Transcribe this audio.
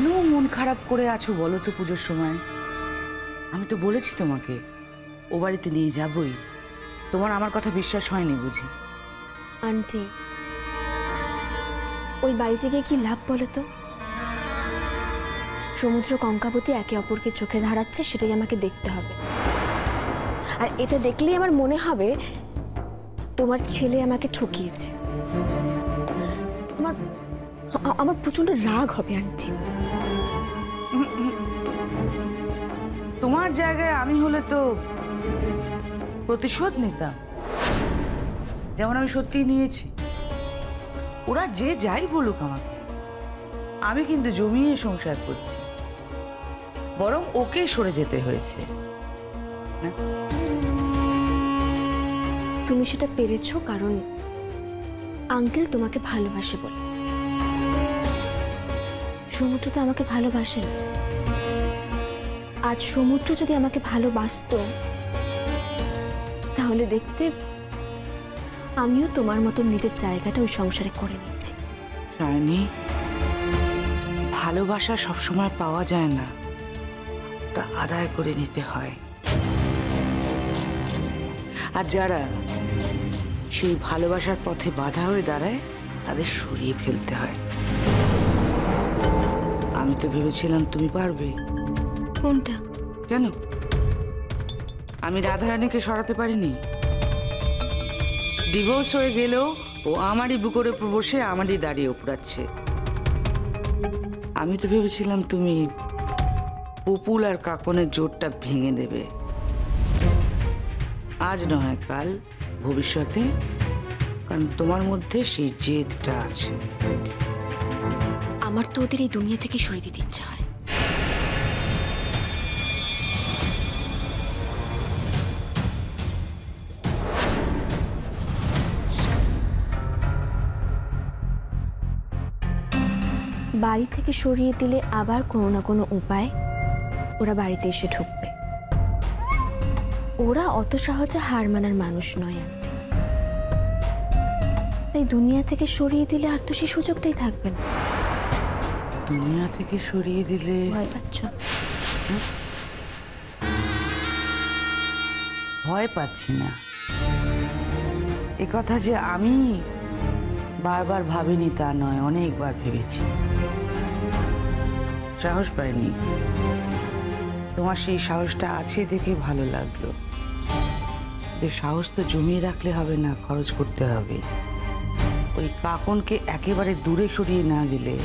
কেন মন খারাপ করে আছো বলো তো পুজোর সময়? আমি তো বলেছি তোমাকে ও বাড়িতে নিয়ে যাবই। তোমার আমার কথা বিশ্বাস হয়নি বুঝি? আন্টি, ওই বাড়িতে গিয়ে কি লাভ বলো তো? সমুদ্র কঙ্কাবতী একে অপরকে চোখে ধারাচ্ছে, সেটাই আমাকে দেখতে হবে। আর এটা দেখলেই আমার মনে হবে তোমার ছেলে আমাকে ঠকিয়েছে। আমার আমার প্রচন্ড রাগ হবে আন্টি। তোমার জায়গায় আমি হলে তো প্রতিশোধ নিতাম, যেমন আমি সত্যিই নিয়েছি। ওরা যে যাই বলুক আমাকে, আমি কিন্তু জমিয়ে সংসার করছি, বরং ওকে সরে যেতে হয়েছে না? তুমি সেটা পেরেছো কারণ আঙ্কেল তোমাকে ভালোবাসে বলে। সমুদ্র তো আমাকে ভালোবাসে না। আজ সমুদ্র যদি আমাকে ভালোবাসতো তাহলে দেখতে আমিও তোমার মতো নিজের জায়গাটা ওই সংসারে করে নিচ্ছি। রানী, ভালোবাসা সবসময় পাওয়া যায় না, ওটা আদায় করে নিতে হয়। আর যারা সেই ভালোবাসার পথে বাধা হয়ে দাঁড়ায় তাদের সরিয়ে ফেলতে হয়। আমি তো ভেবেছিলাম তুমি পারবে। কোনটা? কেন আমি রাধারানীকে সরাতে পারিনি? ডিভোর্স হয়ে গেলেও ও আমারই বুকের উপর বসে আমারই দাঁড়িয়ে উপড়াচ্ছে। আমি তো ভেবেছিলাম তুমি পুপুল আর কাকনের জোরটা ভেঙে দেবে। আজ নয় কাল, ভবিষ্যতে, কারণ তোমার মধ্যে সেই জেদটা আছে। আমার তো ওদের এই দুনিয়া থেকে সরিয়ে দিতে ইচ্ছা হয়। বাড়ি থেকে সরিয়ে দিলে আবার কোনো না কোনো উপায় ওরা বাড়িতে এসে ঢুকবে। ওরা অত সহজে হার মানার মানুষ নয় আন্টি। তাই দুনিয়া থেকে সরিয়ে দিলে আর তো সেই সুযোগটাই থাকবে না। দুনিয়া থেকে সরিয়ে দিলে ভয় পাচ্ছ? ভয় পাচ্ছি না, এ কথা যে আমি বারবার ভাবিনি তা নয়, অনেকবার ভেবেছি, সাহস পাইনি। তোমার সেই সাহসটা আছে দেখে ভালো লাগলো। যে সাহস তো জমিয়ে রাখলে হবে না, খরচ করতে হবে। ওই কাকনকে একেবারে দূরে সরিয়ে না দিলে